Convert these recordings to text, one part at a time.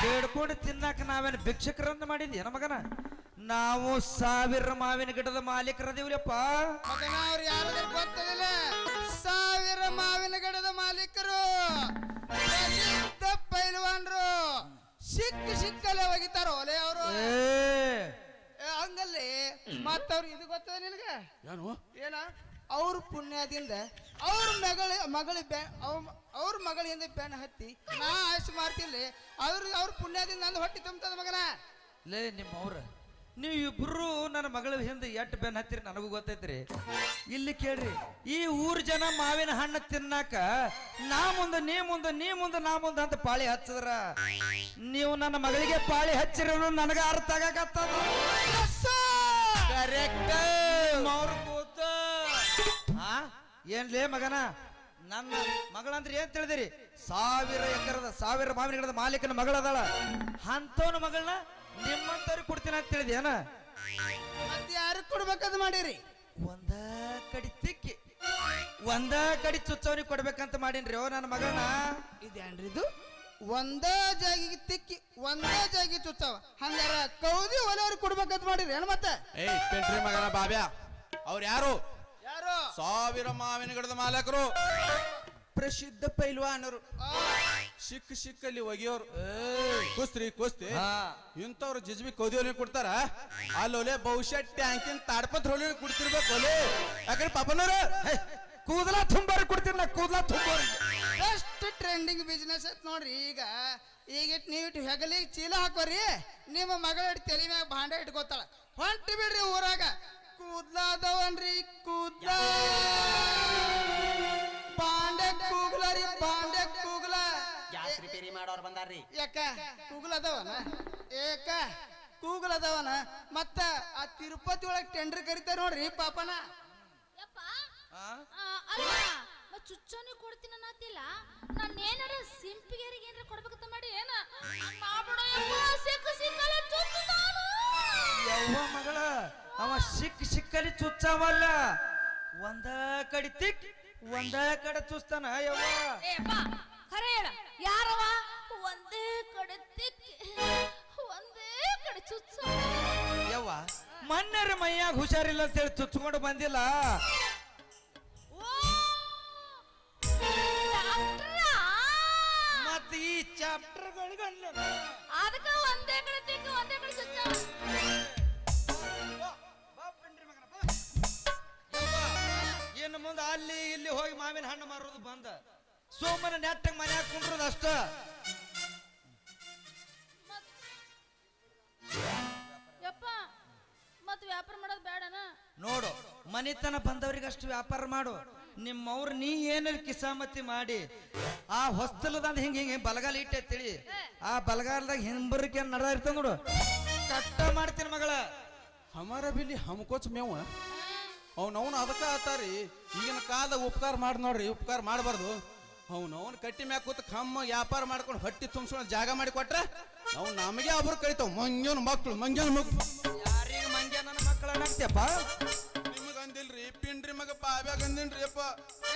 ಬೇಡ್ಕೊಂಡು ತಿನ್ನಾಕ ನಾವೇನು ಭಿಕ್ಷಕರಂತ ಮಾಡಿದ್ಯೇನ ಮಗನ? ನಾವು 1000 ಮಾವಿನ ಗಿಡದ ಮಾಲೀಕರದೇವ್ರಪ್ಪ. ಮಗನ ಅವ್ರು ಯಾರಾದ್ರೂ ಗೊತ್ತದಿಲ್ಲ? 1000 ಮಾವಿನ ಗಿಡದ ಮಾಲೀಕರು, ಪ್ರಸಿದ್ಧ ಪೈಲ್ವಾನ್ರು. ಸಿಕ್ಕಲ್ಲೇ ಹೋಗಿತಾರ ಒಲೆ ಅವರು. ಹಂಗಲ್ಲಿ ಮತ್ತವ್ರು ಇದು ಗೊತ್ತದ ನಿನಗೆ? ಏನ ಅವ್ರ ಪುಣ್ಯದಿಂದ ಅವ್ರ ಮಗಳಿಂದ ಬೆನ್ನ ಹತ್ತಿ ನಾ ಆಯ್ಸು ಮಾಡ್ತಿಲ್ಲ. ಅವ್ರ ಪುಣ್ಯದಿಂದ ನಂದು ಹೊಟ್ಟಿ ತುಂಬತದ ಮಗನ. ಲೇ ನಿಮ್ಮವ್ರ ನೀವು ಇಬ್ರು ನನ್ನ ಮಗಳ ಹಿಂದೆ ಎಟ್ಟು ಬೆನ್ನ ಹತ್ತಿರಿ ನನಗೂ ಗೊತ್ತೈತ್ರಿ. ಇಲ್ಲಿ ಕೇಳ್ರಿ, ಈ ಊರ್ ಜನ ಮಾವಿನ ಹಣ್ಣು ತಿನ್ನಾಕ ನಾ ಮುಂದೆ ನೀ ಮುಂದೆ ನೀ ಮುಂದೆ ನಾ ಮುಂದೆ ಅಂತ ಪಾಳಿ ಹಚ್ಚದ್ರ ನೀವು ನನ್ನ ಮಗಳಿಗೆ ಪಾಳಿ ಹಚ್ಚಿರೋನು ನನಗ ಅರ್ಥ ಆಗಕತ್ತದ. ಏನ್ಲೇ ಮಗನ, ನನ್ನ ಮಗಳಂದ್ರೆ ಏನ್ ತಿಳಿದಿರಿ? 1000 ಮಾವಿನ ಗಿಡದ ಮಾಲೀಕನ ಮಗಳದಾಳ. ಅಂತವನ ಮಗಳನ್ನ ನಿಮ್ಮಂತವ್ರಿಗೆ ಕೊಡ್ತೀನಿ ಅಂತ ತಿಳಿದೇನ? ಮತ್ತೆ ಯಾರು ಕೊಡ್ಬೇಕಂತ ಮಾಡಿರಿ? ಒಂದ ಕಡಿ ತಿಕ್ಕಿ ಒಂದ ಕಡಿ ಚುಚ್ಚವನಿಗೆ ಕೊಡ್ಬೇಕಂತ ಮಾಡೀನ್ರಿ ನನ್ನ ಮಗಳನ್ನ. ಇದೇನ್ರಿ ಇದು? ಒಂದ ಜಾಗಿಗೆ ತಿಕ್ಕಿ ಒಂದೇ ಜಾಗಿ ಚುಚ್ಚವ, ಹಂಗಾರ ಕೌದಿ ಒಲೆಯವ್ರಿಗೆ ಕೊಡ್ಬೇಕಂತ ಮಾಡಿರಿ ಏನ್? ಮತ್ತೆ ಮಗನ ಬಾಬ್ಯಾ ಅವ್ರು ಯಾರು? 1000 ಮಾವಿನ ಗಿಡದ ಮಾಲಕರು, ಪ್ರಸಿದ್ಧ ಪೈಲ್ವಾನರು, ಸಿಕ್ಕಲ್ಲಿ ಒಗಿಯೋರು. ಕುಸ್ತಿ ಇಂಥವ್ರು ಜಿಜ್ಬಿ ಕೌದಿ ಕೊಡ್ತಾರ. ಅಲ್ಲೋಲೆ ಬಹುಶಃ ಟ್ಯಾಂಕಿನ ತಾಡ್ಪತ್ ಹೊಲಿ ಕುಡ್ತಿರ್ಬೇಕು. ಒಲೆ ಯಾಕಂದ್ರೆ ಪಾಪನವ್ರ ಕೂದಲ ತುಂಬಾರ ಕೊಡ್ತೀರ, ಕೂದಲ ತುಂಬಾರ. ಎಷ್ಟು ಟ್ರೆಂಡಿಂಗ್ ಬಿಸ್ನೆಸ್ ಐತ್ ನೋಡ್ರಿ. ಈಗ ನೀವು ಹೆಗಲಿಗೆ ಚೀಲ ಹಾಕೋರಿ, ನಿಮ್ಮ ಮಗಳ ತಲೆ ಮ್ಯಾಗ ಭಾಂಡ ಇಟ್ಕೋತಾಳ. ಹೊಂಟಿ ಬಿಡ್ರಿ ಊರಾಗ. ಕೂದ್ಲ ಅದಾವನ್ರಿ, ಕೂದ್ಲ ಬಾಂಡೆ ಕೂಗ್ಲರಿ, ಬಾಂಡೆ ಕೂಗ್ಲ. ಗ್ಯಾಸ್ ರಿಪೇರಿ ಮಾಡೋರು ಬಂದಾರ್ರಿ. ಯಾಕ ಕೂಗ್ಲ ಅದಾವನ? ಏಕ ಕೂಗ್ಲ ಅದಾವನ? ಮತ್ತ ಆ ತಿರುಪತಿ ಒಳಗೆ ಟೆಂಡರ್ ಕರಿತಾರ ನೋಡ್ರಿ ಪಾಪನ. ಚುಚ್ಚೋನಿ ಕೊಡ್ತೀನಿ ಅನ್ನತ್ತಿಲ್ಲ, ನಾನು ಏನಾರ ಸಿಂಪಿಗೇರಿಗೆ ಏನಾರ ಕೊಡ್ಬೇಕಂತ ಮಾಡಿ ಏನ ಯವ್ವ ಮಗಳ, ಅವ ಸಿಕ್ಕಲ್ಲಿ ಚುಚ್ಚವಲ್ಲ, ಒಂದ ಕಡಿ ತಿಕ್ ಒಂದ ಕಡೆ ಚುಚ್ತಾನ. ಯವ್ವ ಖರೆ ಹೇಳ, ಯಾರವ ಒಂದೇ ಕಡೆ ತಿಕ್ಕಿ ಒಂದೇ ಕಡೆ ಚುಚ್ಚ. ಯವ್ವ ಮಣ್ಣರ ಮೈಯಾಗ ಹುಷಾರಿಲ್ಲ ಅಂತೇಳಿ ಚುಚ್ಕೊಂಡು ಬಂದಿಲ್ಲ. ಮತ್ತೆ ಈ ಚಾಪ್ಟರ್ಗಳಿಗೆ ಅದಕ್ಕೆ ಒಂದೇ ಕಡೆ ತಿಕ್ಕಿ ಒಂದೇ ಕಡೆ ಚುಚ್ಚ. ಇನ್ನು ಮುಂದೆ ಅಲ್ಲಿ ಇಲ್ಲಿ ಹೋಗಿ ಮಾವಿನ ಹಣ್ಣು ಮಾರೋದು ಬಂದ, ಸೋಮನ ನೆಟ್ಟಗೆ ಮನೆ ಹಾಕೊಂಡ್ರದು ಅಷ್ಟ. ಯಪ್ಪ ಮತ್ ವ್ಯಾಪಾರ ಮಾಡೋದು ಬೇಡನ? ನೋಡು, ಮನಿತನ ಬಂದವ್ರಿಗೆ ಅಷ್ಟು ವ್ಯಾಪಾರ ಮಾಡು. ನಿಮ್ಮವ್ರು ನೀ ಏನಾರ ಕಿಸಾಮತಿ ಮಾಡಿ ಆ ಹೊಸ್ತಲದಂದ ಹಿಂಗೆ ಬಲಗಾಲ ಇಟ್ಟೆ ತಿಳಿ, ಆ ಬಲಗಾಲದಾಗ ಹಿಂಬರಿಕೆ ನಡ ಇರ್ತದ ನೋಡು, ಕಟ್ಟ ಮಾಡ್ತೀನಿ ಮಗಳ. ಹಮಾರ ಬಿಲ್ಲಿ ಹಮ್ಕೋಚ್ ಮೇವ ಅವ್ನವ್ನು ಅದಕ್ಕ ಆತಾರಿ. ಈಗಿನ ಕಾಲದಾಗ ಉಪಕಾರ ಮಾಡಿ ನೋಡ್ರಿ, ಉಪಕಾರ ಮಾಡಬಾರ್ದು. ಅವ್ನವ್ನು ಕಟ್ಟಿ ಮ್ಯಾಗ ಕೂತ್ ಕಮ್ಮ ವ್ಯಾಪಾರ ಮಾಡ್ಕೊಂಡು ಹೊಟ್ಟಿ ತುಂಬಿಸ್ಕೊಂಡು ಜಾಗ ಮಾಡಿ ಕೊಟ್ರೆ ನಾವು ನಮಗೆ ಒಬ್ರು ಕರಿತಾವ ಮಂಗ್ಯನ ಮಕ್ಕಳು. ಯಾರಿಗೆ ಮಂಗ್ಯ ನನ್ನ ಮಕ್ಕಳ ಅನ್ನಕ್ತಿಯಪ್ಪ? ನಿಮಗ ಅಂದಿಲ್ರಿ, ಪಿಂಡ್ರಿ ಮಗ ಬಾಬ್ಯಾಗ ಅಂದಿನ್ರಿ ಅಪ್ಪ.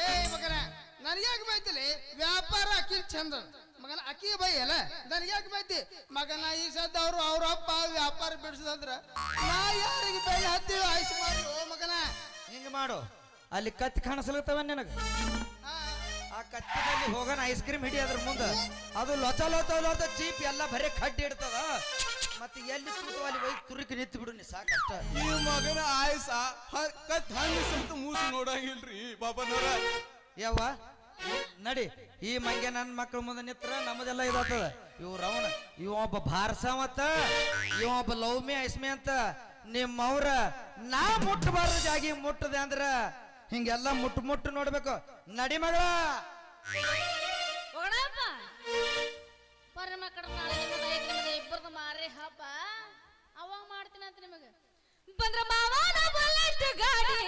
ಏ ಮಗನ, ನನಗ್ಯಾಕೆ ಬೈತಿಲಿ? ವ್ಯಾಪಾರ ಅಕ್ಕಿ ಚಂದ ಮಗನ, ಅಕ್ಕಿ ಬೈ ಅಲ್ಲ, ನನಗ್ಯಾಕೆ ಬೈತಿ ಮಗನ? ಈ ಸದ್ದ ಅವ್ರ ಅಪ್ಪ ವ್ಯಾಪಾರ ಬಿಡಿಸೋದ್ರ ನಾ ಯಾರಿಗೆ ಬೈ ಹತ್ತೀವಿ? ಆಯ್ಸು ಮಾಡಿ ಓ ಮಗನ. ಹಿಂಗ ಮಾಡು, ಅಲ್ಲಿ ಕತ್ತಿ ಕಾಣಿಸ್ಲತ್ತವ ನಿನಗ. ಆ ಕತ್ತಿನಲ್ಲಿ ಹೋಗೋಣ ಐಸ್ ಕ್ರೀಮ್ ಹಿಡಿ, ಅದ್ರ ಮುಂದೆ ಅದು ಲೊಚ ಚೀಪ್ ಎಲ್ಲ ಬರೀ ಕಡ್ಡಿ ಇಡ್ತದ. ಮತ್ತೆ ಎಲ್ಲಿ ತುರ್ತು ಅಲ್ಲಿ ಹೋಗಿ ತುರುಕಿ ನಿಂತು ಬಿಡು ನೀ, ಸಾಕಷ್ಟ. ಈ ಮಗನ ಆಯ್ಸ ಕತ್ ಹಣ್ಣು ಸ್ವಲ್ಪ ಮೂಸಿ ನೋಡಂಗಿಲ್ರಿ ಬಾಬನವ್ರ. ಯವ್ವ ನಡಿ, ಈ ಮಂಗೆ ನನ್ನ ಮಕ್ಕಳ ಮುಂದೆ ನಿತ್ರ ನಮ್ಮದೆಲ್ಲ ಇದಾಗ್ತದ. ಇವ್ರವನ ಒಬ್ಬ ಭಾರಸವತ್ತ, ಒಬ್ಬ ಲವ್ಮಿ ಐಸ್ಮಿ ಅಂತ. ನಿಮ್ಮವ್ರ ನಾ ಮುಟ್ಟಬಾರ್ದು ಜಾಗಿ ಮುಟ್ಟದೆ ಅಂದ್ರ ಹಿಂಗೆಲ್ಲ ಮುಟ್ಟು ನೋಡ್ಬೇಕು. ನಡಿ ಮಗಳ. ಬರ್ರಿ ಮಕ್ಕಳ, ನಾಳೆ ನಿಮ್ಮದು ಇಬ್ಬರದು ಮಾರಿ ಹಬ್ಬ ಅವಾಗ ಮಾಡ್ತೀನಿ ಅಂತ ನಿಮಗೆ. ಬಂದ್ರ ಮಾವನ ಬುಲೆಟ್ ಗಾಡಿ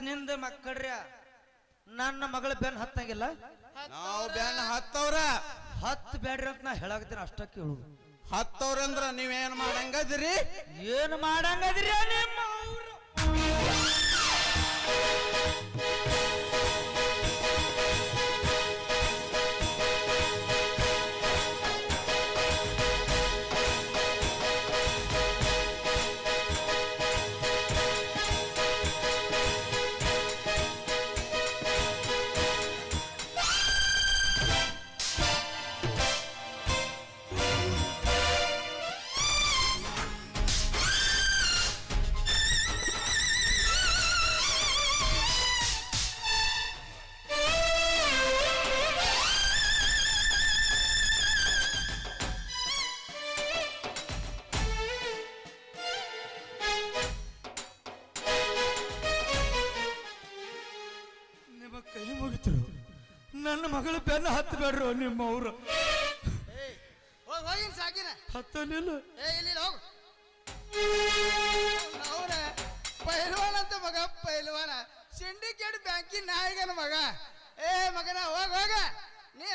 ನಿಂದ ಮಕ್ಕಳ್ರಿ ನನ್ನ ಮಗಳ ಬೆನ್ ಹತ್ತಂಗಿಲ್ಲ ನಾವು ಬ್ಯಾನ್ ಹತ್ತವ್ರ ಹತ್ತು ಬ್ಯಾಡ್ರಿ ಅಂತ ನಾ ಹೇಳಾಕತ್ತೀನಿ ಅಷ್ಟ ಕೇಳು ಹತ್ತವ್ರಂದ್ರ ನೀವೇನ್ ಮಾಡಂಗದಿರಿ ಏನು ಮಾಡಂಗದ್ರಿ ನಿಮ್ಮ ಅವ್ರು? ನಿಮ್ಮ ಕೈ ಮುಗಿತರು ನನ್ನ ಮಗಳ ಬೆನ್ನ ಹತ್ತು ಬೇಡ್ರು ನಿಮ್ಮ ಅವ್ರು ಹೋಗಿನ ಸಾಕಿನ ಹತ್ತಲಿಲ್ಲ ಇಲ್ಲಿ ಹೋಗು ಅವನ ಪೈಲ್ವಾನ್ ಅಂತ ಮಗ ಪೈಲ್ವಾನ ಸಿಂಡಿಕೇಟ್ ಬ್ಯಾಂಕಿನ ನಾಯಕನ ಮಗ ಮಗನ ಹೋಗ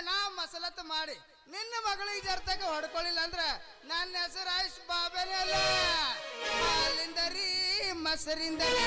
ನಾ ಮಸಲತ್ ಮಾಡಿ ನಿನ್ನ ಮಗಳಿಗೆ ಜರ್ತಕ ಹೊಡ್ಕೊಳ್ಳಿಲ್ಲ ಅಂದ್ರ ನನ್ನ ಹೆಸರು ಆಯುಷ್ ಬಾಬೇನೆ ಅಲ್ಲ ಹಾಲಿಂದ ರೀ ಮೊಸರಿಂದ ರೀ